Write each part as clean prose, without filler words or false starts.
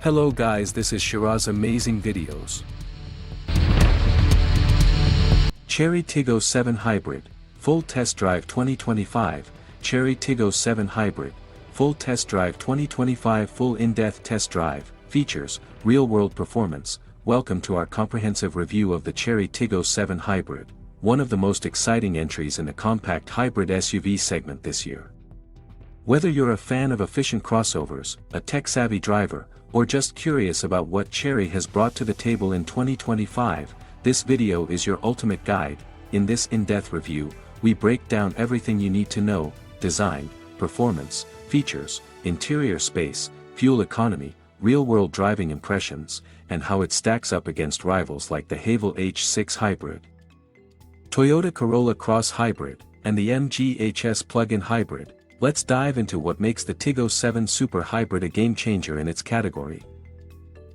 Hello guys, this is Shiraz Amazing Videos. Chery Tiggo 7 Hybrid, Full Test Drive 2025, Chery Tiggo 7 Hybrid, Full Test Drive 2025 Full In-Depth Test Drive, Features, Real-World Performance. Welcome to our comprehensive review of the Chery Tiggo 7 Hybrid, one of the most exciting entries in the compact hybrid SUV segment this year. Whether you're a fan of efficient crossovers, a tech-savvy driver, or just curious about what Chery has brought to the table in 2025, this video is your ultimate guide. In this in-depth review, we break down everything you need to know: design, performance, features, interior space, fuel economy, real-world driving impressions, and how it stacks up against rivals like the Haval H6 Hybrid, Toyota Corolla Cross Hybrid, and the MG HS Plug-in Hybrid. Let's dive into what makes the Tiggo 7 Super Hybrid a game-changer in its category.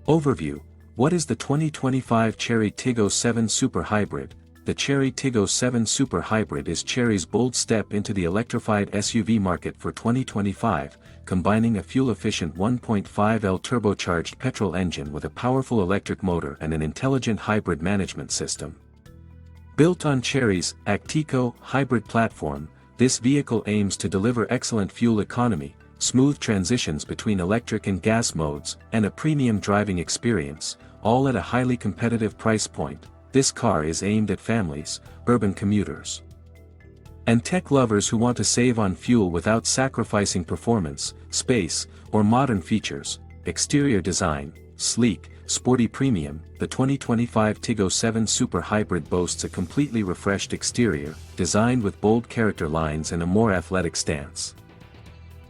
Overview: What is the 2025 Chery Tiggo 7 Super Hybrid? The Chery Tiggo 7 Super Hybrid is Chery's bold step into the electrified SUV market for 2025, combining a fuel-efficient 1.5L turbocharged petrol engine with a powerful electric motor and an intelligent hybrid management system. Built on Chery's Tiggo hybrid platform, this vehicle aims to deliver excellent fuel economy, smooth transitions between electric and gas modes, and a premium driving experience, all at a highly competitive price point. This car is aimed at families, urban commuters, and tech lovers who want to save on fuel without sacrificing performance, space, or modern features. Exterior design: sleek, sporty premium. The 2025 Tiggo 7 Super Hybrid boasts a completely refreshed exterior, designed with bold character lines and a more athletic stance.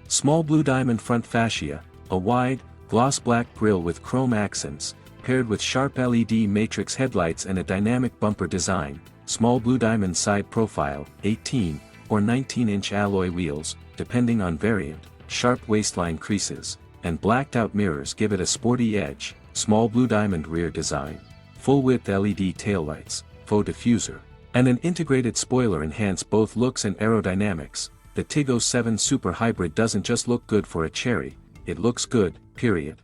Small blue diamond front fascia, a wide, gloss black grille with chrome accents, paired with sharp LED matrix headlights and a dynamic bumper design. Small blue diamond side profile, 18 or 19-inch alloy wheels, depending on variant, sharp waistline creases, and blacked-out mirrors give it a sporty edge. Small blue diamond rear design, full-width LED taillights, faux diffuser, and an integrated spoiler enhance both looks and aerodynamics. The Tiggo 7 Super Hybrid doesn't just look good for a Chery, it looks good, period.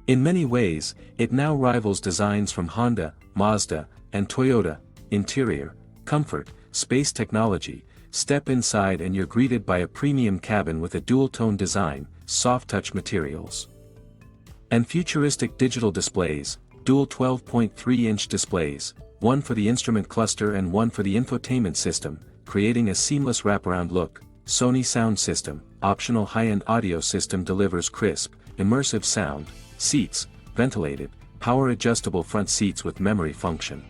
In many ways, it now rivals designs from Honda, Mazda, and Toyota. Interior, comfort, space technology. Step inside and you're greeted by a premium cabin with a dual-tone design, soft-touch materials, and futuristic digital displays. Dual 12.3-inch displays, one for the instrument cluster and one for the infotainment system, creating a seamless wraparound look. Sony sound system, optional high-end audio system delivers crisp, immersive sound. Seats, ventilated, power-adjustable front seats with memory function.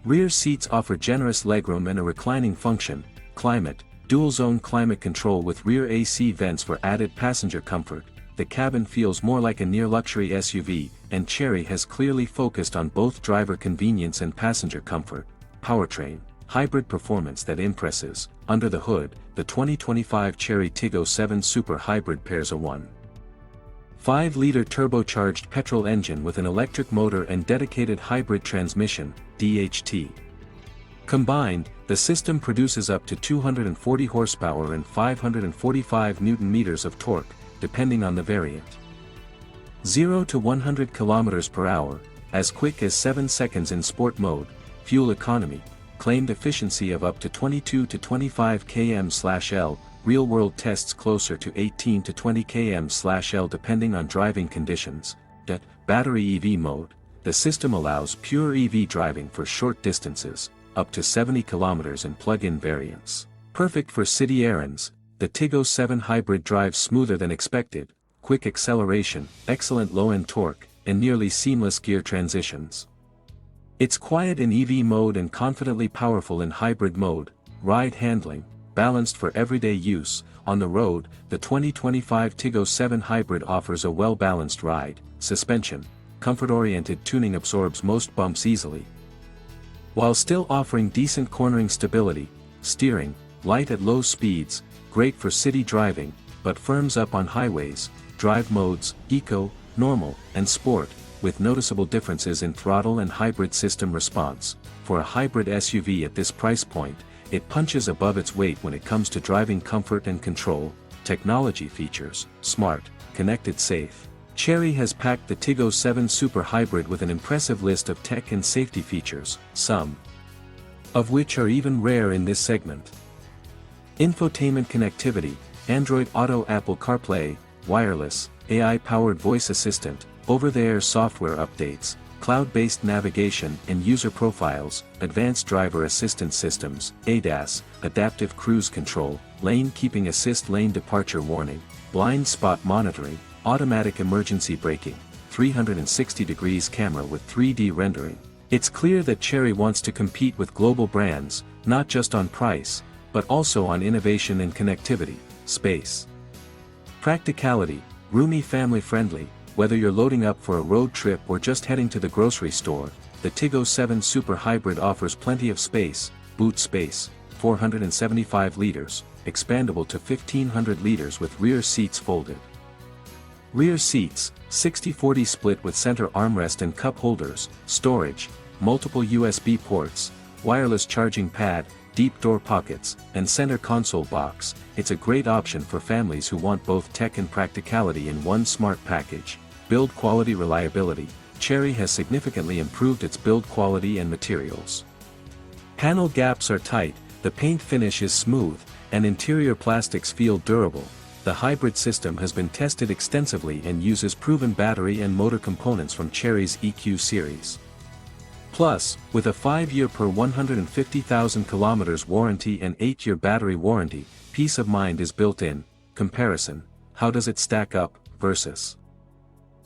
Rear seats offer generous legroom and a reclining function. Climate, dual-zone climate control with rear AC vents for added passenger comfort. The cabin feels more like a near-luxury SUV, and Chery has clearly focused on both driver convenience and passenger comfort. Powertrain, hybrid performance that impresses. Under the hood, the 2025 Chery Tiggo 7 Super Hybrid pairs a 1.5-liter turbocharged petrol engine with an electric motor and dedicated hybrid transmission, DHT. Combined, the system produces up to 240 horsepower and 545 Nm of torque, depending on the variant. 0 to 100 km per hour, as quick as 7 seconds in sport mode. Fuel economy, claimed efficiency of up to 22 to 25 km/L, real-world tests closer to 18 to 20 km/L depending on driving conditions. Battery EV mode, the system allows pure EV driving for short distances, up to 70 km in plug-in variants. Perfect for city errands. The Tiggo 7 Hybrid drives smoother than expected: quick acceleration, excellent low-end torque, and nearly seamless gear transitions. It's quiet in EV mode and confidently powerful in hybrid mode. Ride handling, balanced for everyday use. On the road, the 2025 Tiggo 7 Hybrid offers a well-balanced ride. Suspension, comfort-oriented tuning absorbs most bumps easily, while still offering decent cornering stability. Steering, light at low speeds, great for city driving, but firms up on highways. Drive modes, eco, normal, and sport, with noticeable differences in throttle and hybrid system response. For a hybrid SUV at this price point, it punches above its weight when it comes to driving comfort and control. Technology features: smart, connected, safe, Chery has packed the Tiggo 7 Super Hybrid with an impressive list of tech and safety features, some of which are even rare in this segment. Infotainment connectivity, Android Auto, Apple CarPlay, wireless, AI-powered voice assistant, over-the-air software updates, cloud-based navigation and user profiles, advanced driver assistance systems, ADAS, adaptive cruise control, lane keeping assist, lane departure warning, blind spot monitoring, automatic emergency braking, 360 degrees camera with 3D rendering. It's clear that Chery wants to compete with global brands, not just on price, but also on innovation and connectivity, space. Practicality, roomy, family-friendly. Whether you're loading up for a road trip or just heading to the grocery store, the Tiggo 7 Super Hybrid offers plenty of space, boot space, 475 liters, expandable to 1500 liters with rear seats folded. Rear seats, 60-40 split with center armrest and cup holders, storage, multiple USB ports, wireless charging pad, deep door pockets, and center console box. It's a great option for families who want both tech and practicality in one smart package. Build quality, reliability. Chery has significantly improved its build quality and materials. Panel gaps are tight, the paint finish is smooth, and interior plastics feel durable. The hybrid system has been tested extensively and uses proven battery and motor components from Chery's EQ series. Plus, with a 5-year per 150,000 kilometers warranty and 8-year battery warranty, peace of mind is built in. Comparison: how does it stack up versus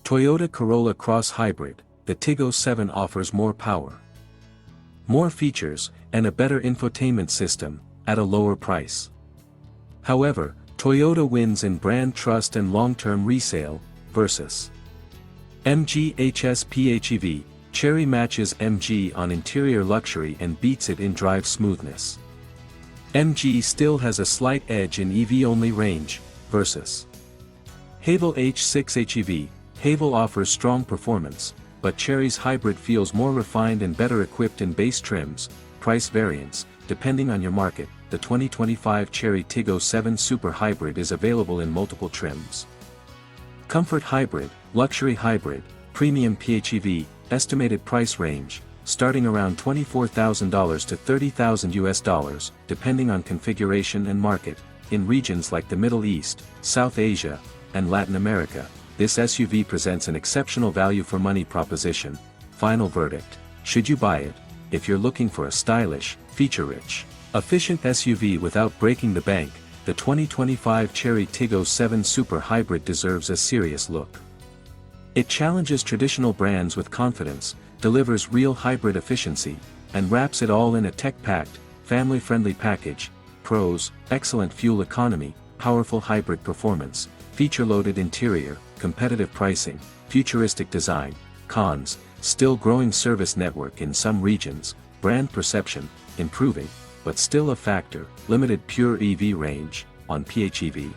Toyota Corolla Cross Hybrid? The Tiggo 7 offers more power, more features, and a better infotainment system, at a lower price. However, Toyota wins in brand trust and long-term resale, versus MG HS PHEV. Chery matches MG on interior luxury and beats it in drive smoothness. MG still has a slight edge in EV-only range, versus Haval H6 HEV. Haval offers strong performance, but Chery's hybrid feels more refined and better equipped in base trims. Price variance, depending on your market. The 2025 Chery Tiggo 7 Super Hybrid is available in multiple trims. Comfort Hybrid, Luxury Hybrid, Premium PHEV. Estimated price range, starting around $24,000 to $30,000, depending on configuration and market. In regions like the Middle East, South Asia, and Latin America, this SUV presents an exceptional value for money proposition. Final verdict: should you buy it? If you're looking for a stylish, feature-rich, efficient SUV without breaking the bank, the 2025 Chery Tiggo 7 Super Hybrid deserves a serious look. It challenges traditional brands with confidence, delivers real hybrid efficiency, and wraps it all in a tech-packed, family-friendly package. Pros: excellent fuel economy, powerful hybrid performance, feature-loaded interior, competitive pricing, futuristic design. Cons: still growing service network in some regions, brand perception, improving, but still a factor, limited pure EV range, on PHEV.